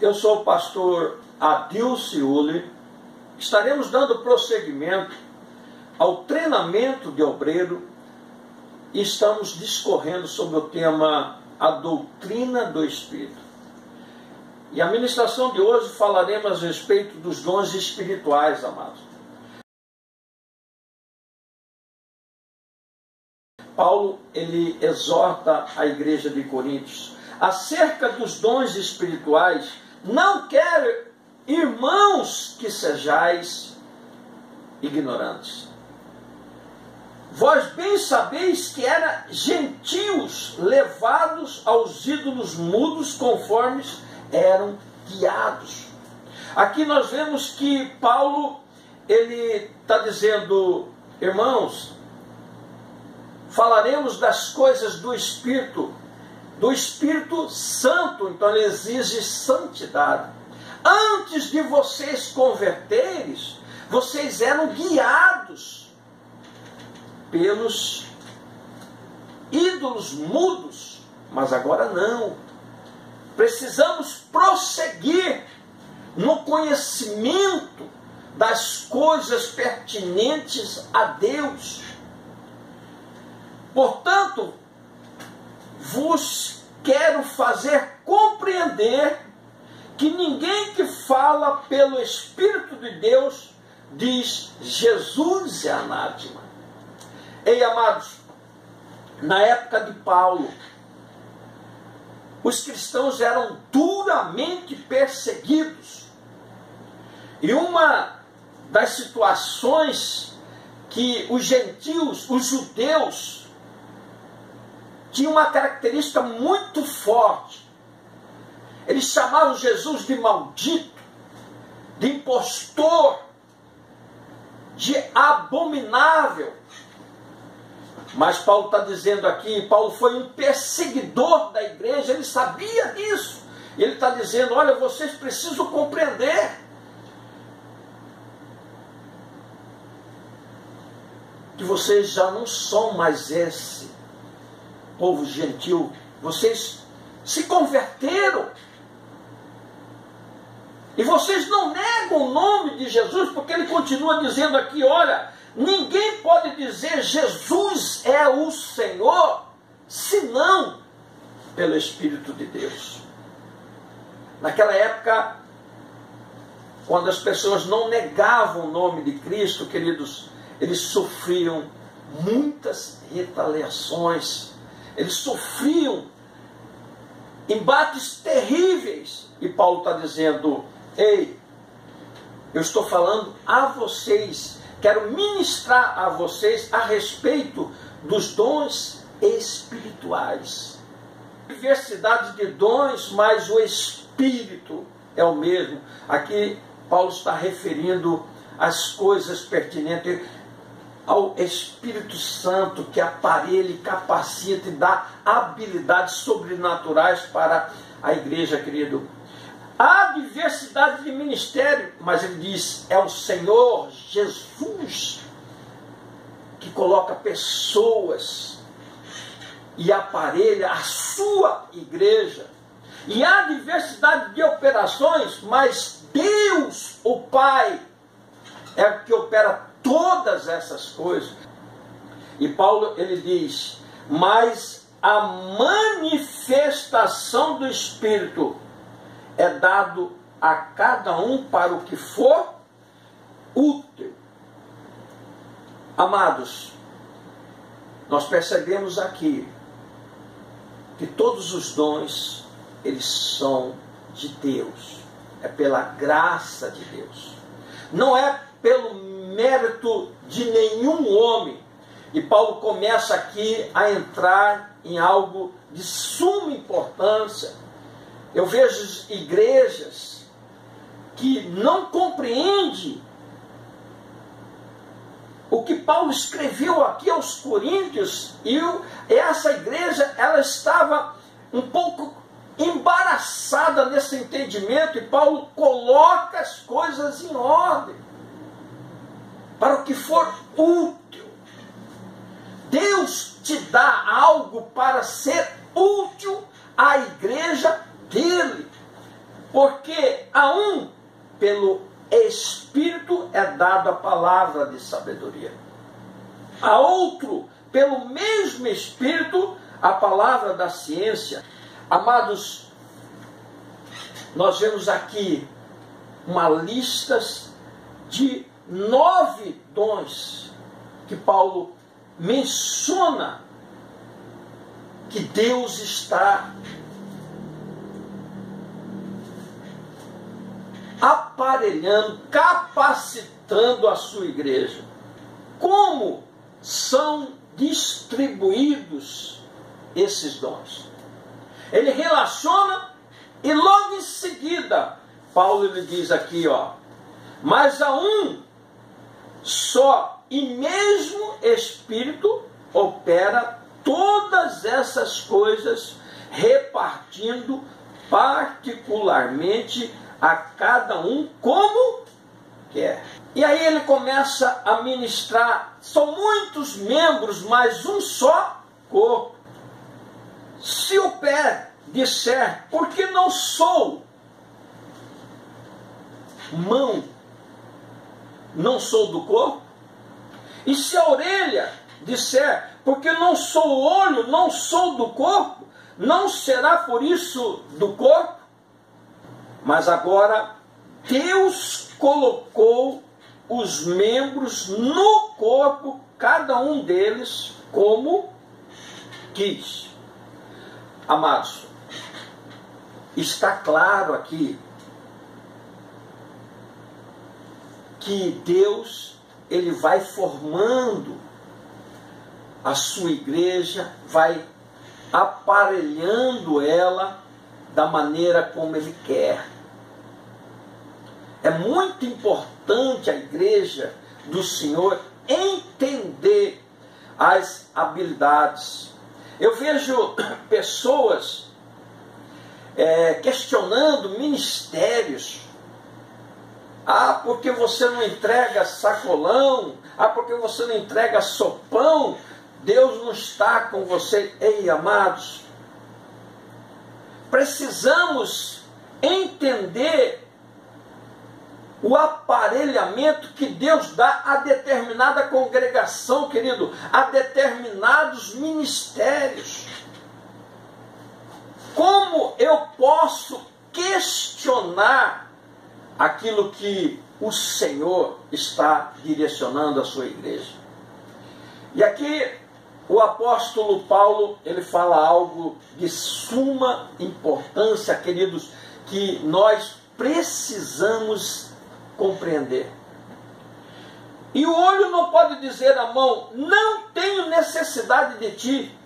Eu sou o pastor Adilson Uli. Estaremos dando prosseguimento ao treinamento de obreiro e estamos discorrendo sobre o tema a doutrina do Espírito. E a ministração de hoje falaremos a respeito dos dons espirituais, amados. Paulo, ele exorta a igreja de Coríntios acerca dos dons espirituais. Não quero, irmãos, que sejais ignorantes. Vós bem sabeis que eram gentios levados aos ídolos mudos conforme eram guiados. Aqui nós vemos que Paulo, ele está dizendo, irmãos, falaremos das coisas do Espírito Santo, então ele exige santidade. Antes de vocês converteres, vocês eram guiados pelos ídolos mudos, mas agora não. Precisamos prosseguir no conhecimento das coisas pertinentes a Deus. Portanto, vos quero fazer compreender que ninguém que fala pelo Espírito de Deus diz Jesus é anátema. Ei, amados, na época de Paulo, os cristãos eram duramente perseguidos. E uma das situações que os gentios, os judeus, tinham uma característica muito forte. Eles chamavam Jesus de maldito, de impostor, de abominável. Mas Paulo está dizendo aqui, Paulo foi um perseguidor da igreja, ele sabia disso. E ele está dizendo, olha, vocês precisam compreender que vocês já não são mais esse povo gentil. Vocês se converteram. E vocês não negam o nome de Jesus, porque ele continua dizendo aqui, olha, ninguém pode dizer Jesus é o Senhor, senão pelo Espírito de Deus. Naquela época, quando as pessoas não negavam o nome de Cristo, queridos, eles sofriam muitas retaliações, eles sofriam embates terríveis. E Paulo está dizendo, ei, eu estou falando a vocês, quero ministrar a vocês a respeito dos dons espirituais. Diversidade de dons, mas o Espírito é o mesmo. Aqui Paulo está referindo as coisas pertinentes ao Espírito Santo, que aparelha e capacita e dá habilidades sobrenaturais para a igreja, querido. Há diversidade de ministério, mas ele diz, é o Senhor Jesus que coloca pessoas e aparelha a sua igreja. E há diversidade de operações, mas Deus, o Pai, é o que opera todas essas coisas. E Paulo, ele diz, mas a manifestação do Espírito é dado a cada um para o que for útil. Amados, nós percebemos aqui que todos os dons, eles são de Deus. É pela graça de Deus. Não é pelo mérito de nenhum homem. E Paulo começa aqui a entrar em algo de suma importância. Eu vejo igrejas que não compreendem o que Paulo escreveu aqui aos Coríntios, e essa igreja, ela estava um pouco embaraçada nesse entendimento, e Paulo coloca as coisas em ordem, para o que for útil. Deus te dá algo para ser útil à igreja dele. Porque a um, pelo Espírito, é dada a palavra de sabedoria. A outro, pelo mesmo Espírito, a palavra da ciência. Amados, nós vemos aqui uma lista de 9 dons que Paulo menciona que Deus está aparelhando, capacitando a sua igreja. Como são distribuídos esses dons? Ele relaciona e logo em seguida, Paulo lhe diz aqui, mas a um só e mesmo Espírito opera todas essas coisas, repartindo particularmente a cada um como quer. E aí ele começa a ministrar, são muitos membros, mas um só corpo. Se o pé disser, por que não sou mão, não sou do corpo? E se a orelha disser, porque não sou olho, não sou do corpo, não será por isso do corpo? Mas agora Deus colocou os membros no corpo, cada um deles como quis. Amados, está claro aqui que Deus, ele vai formando a sua igreja, vai aparelhando ela da maneira como ele quer. É muito importante a igreja do Senhor entender as habilidades. Eu vejo pessoas questionando ministérios. Ah, porque você não entrega sacolão? Ah, porque você não entrega sopão? Deus não está com você. Ei, amados, precisamos entender o aparelhamento que Deus dá a determinada congregação, querido, a determinados ministérios. Como eu posso questionar aquilo que o Senhor está direcionando a sua igreja? E aqui o apóstolo Paulo, ele fala algo de suma importância, queridos, que nós precisamos compreender. E o olho não pode dizer à mão, não tenho necessidade de ti,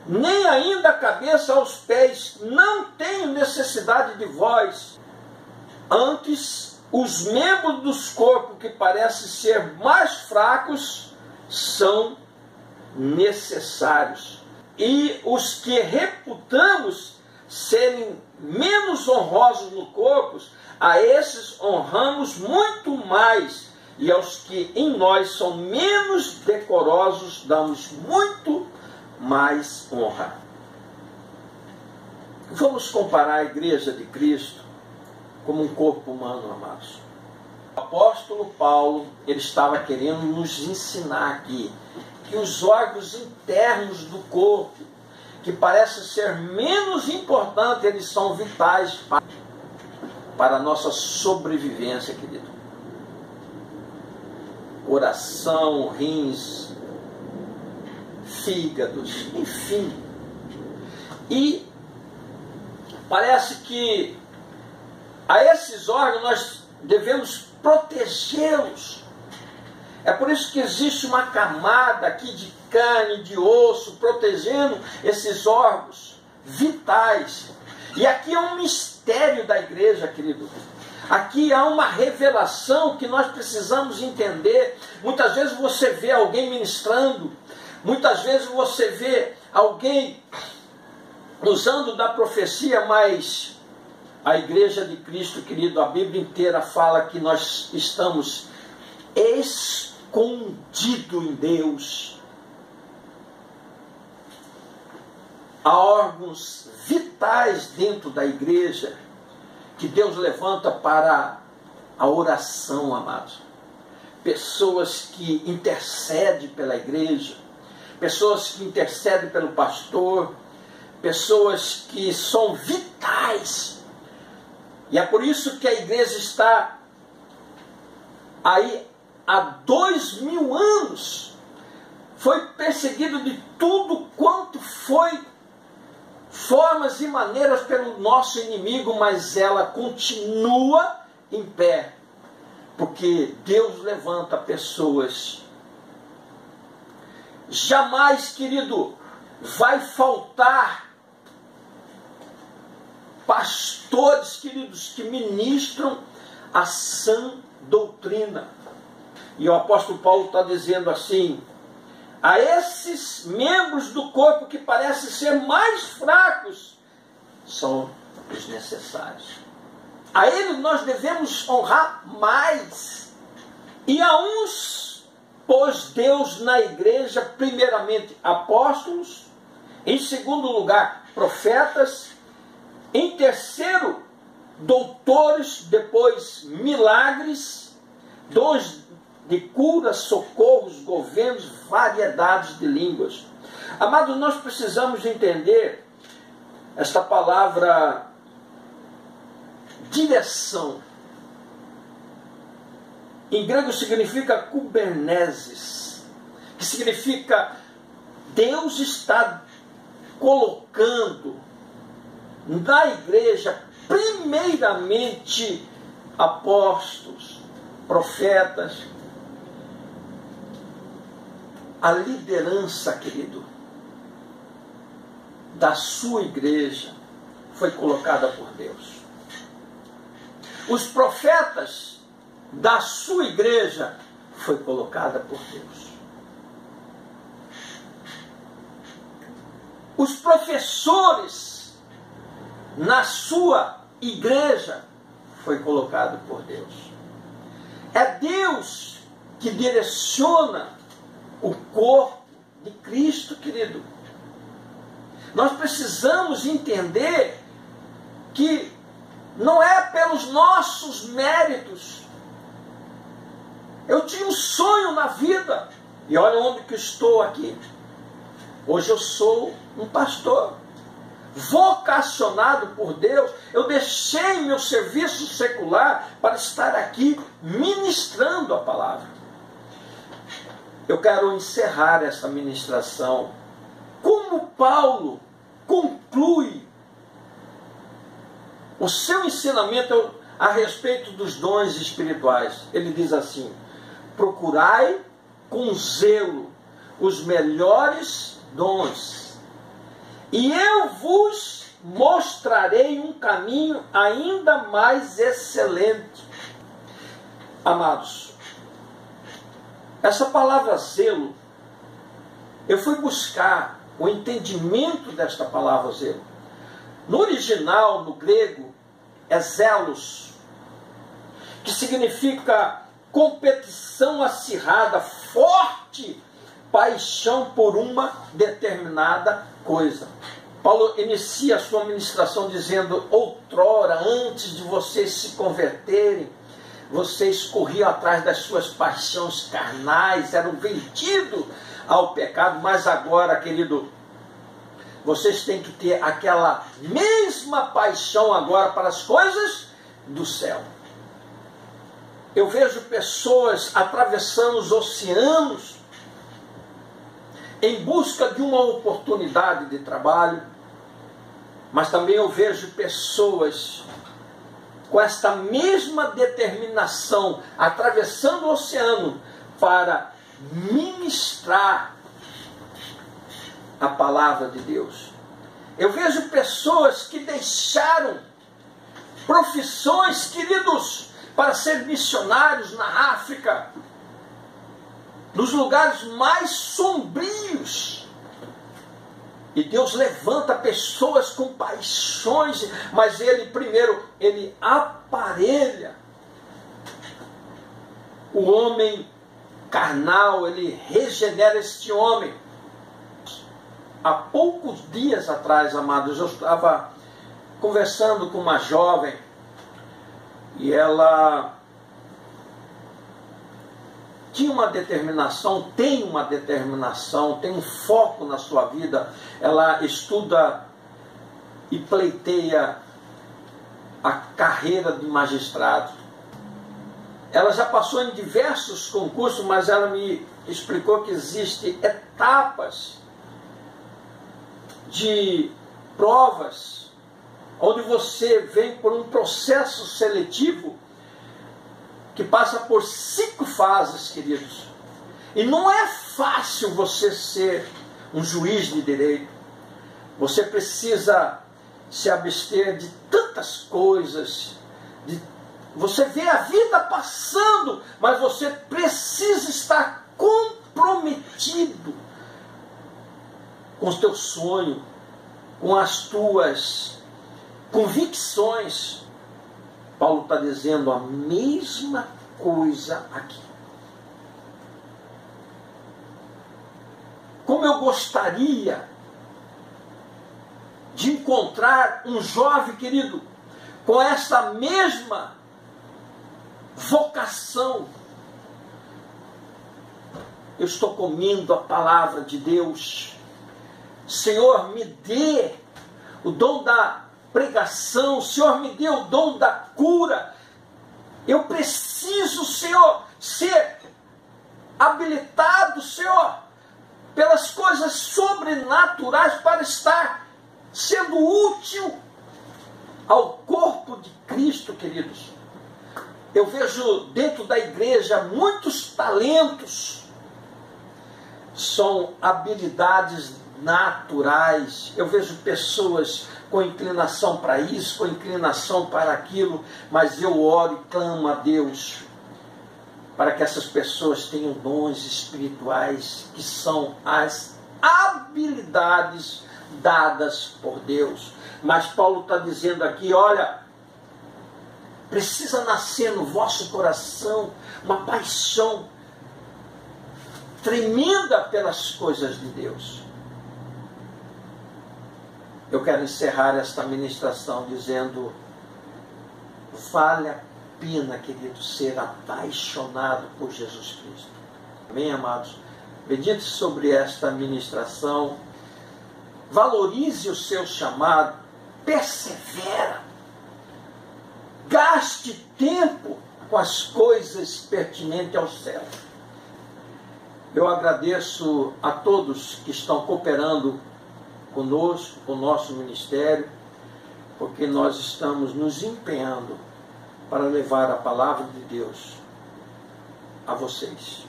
nem ainda a cabeça aos pés, não tenho necessidade de vós. Antes, os membros dos corpos que parecem ser mais fracos são necessários, e os que reputamos serem menos honrosos no corpo, a esses honramos muito mais, e aos que em nós são menos decorosos damos muito mais honra. Vamos comparar a igreja de Cristo como um corpo humano, amados. O apóstolo Paulo, ele estava querendo nos ensinar aqui que os órgãos internos do corpo, que parecem ser menos importantes, eles são vitais para a nossa sobrevivência, querido. Coração, rins, fígados, enfim. E parece que a esses órgãos nós devemos protegê-los. É por isso que existe uma camada aqui de carne, de osso, protegendo esses órgãos vitais. E aqui é um mistério da igreja, querido. Aqui há uma revelação que nós precisamos entender. Muitas vezes você vê alguém ministrando, muitas vezes você vê alguém usando da profecia, mas a igreja de Cristo, querido, a Bíblia inteira fala que nós estamos escondidos em Deus. Há órgãos vitais dentro da igreja que Deus levanta para a oração, amados. Pessoas que intercedem pela igreja, pessoas que intercedem pelo pastor, pessoas que são vitais. E é por isso que a igreja está aí há 2000 anos. Foi perseguido de tudo quanto foi formas e maneiras pelo nosso inimigo, mas ela continua em pé, porque Deus levanta pessoas. Jamais, querido, vai faltar pastores, queridos, que ministram a sã doutrina. E o apóstolo Paulo está dizendo assim: a esses membros do corpo que parecem ser mais fracos, são os necessários. A eles nós devemos honrar mais. E a uns pôs Deus na igreja, primeiramente apóstolos, em segundo lugar profetas, em terceiro doutores, depois milagres, dons de curas, socorros, governos, variedades de línguas. Amados, nós precisamos entender esta palavra direção. Em grego significa kuberneses, que significa Deus está colocando na igreja primeiramente apóstolos, profetas. A liderança, querido, da sua igreja foi colocada por Deus. Os profetas da sua igreja foi colocada por Deus. Os professores na sua igreja foi colocado por Deus. É Deus que direciona o corpo de Cristo, querido. Nós precisamos entender que não é pelos nossos méritos. Eu tinha um sonho na vida, e olha onde que eu estou aqui. Hoje eu sou um pastor, vocacionado por Deus. Eu deixei meu serviço secular para estar aqui ministrando a palavra. Eu quero encerrar essa ministração. Como Paulo conclui o seu ensinamento a respeito dos dons espirituais? Ele diz assim: procurai com zelo os melhores dons, e eu vos mostrarei um caminho ainda mais excelente. Amados, essa palavra zelo, eu fui buscar o entendimento desta palavra zelo. No original, no grego, é zelos, que significa competição acirrada, forte paixão por uma determinada coisa. Paulo inicia a sua ministração dizendo: outrora, antes de vocês se converterem, vocês corriam atrás das suas paixões carnais, eram vendidos ao pecado, mas agora, querido, vocês têm que ter aquela mesma paixão agora para as coisas do céu. Eu vejo pessoas atravessando os oceanos em busca de uma oportunidade de trabalho, mas também eu vejo pessoas com esta mesma determinação atravessando o oceano para ministrar a palavra de Deus. Eu vejo pessoas que deixaram profissões, queridos, para ser missionários na África, nos lugares mais sombrios. E Deus levanta pessoas com paixões, mas Ele primeiro, Ele aparelha o homem carnal, Ele regenera este homem. Há poucos dias atrás, amados, eu estava conversando com uma jovem, e ela tinha uma determinação, tem um foco na sua vida. Ela estuda e pleiteia a carreira de magistrado. Ela já passou em diversos concursos, mas ela me explicou que existem etapas de provas onde você vem por um processo seletivo que passa por 5 fases, queridos. E não é fácil você ser um juiz de direito. Você precisa se abster de tantas coisas. Você vê a vida passando, mas você precisa estar comprometido com o teu sonho, com as tuas convicções. Paulo está dizendo a mesma coisa aqui. Como eu gostaria de encontrar um jovem, querido, com essa mesma vocação. Eu estou comendo a palavra de Deus. Senhor, me dê o dom da pregação. Senhor, me dê o dom da cura. Eu preciso, Senhor, ser habilitado, Senhor, pelas coisas sobrenaturais para estar sendo útil ao corpo de Cristo, queridos. Eu vejo dentro da igreja muitos talentos. São habilidades naturais. Eu vejo pessoas com inclinação para isso, com inclinação para aquilo, mas eu oro e clamo a Deus para que essas pessoas tenham dons espirituais, que são as habilidades dadas por Deus. Mas Paulo está dizendo aqui, olha, precisa nascer no vosso coração uma paixão tremenda pelas coisas de Deus. Eu quero encerrar esta ministração dizendo, vale a pena, querido, ser apaixonado por Jesus Cristo. Amém, amados? Medite sobre esta ministração, valorize o seu chamado, persevera, gaste tempo com as coisas pertinentes ao céu. Eu agradeço a todos que estão cooperando conosco, com o nosso ministério, porque nós estamos nos empenhando para levar a palavra de Deus a vocês.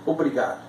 Obrigado.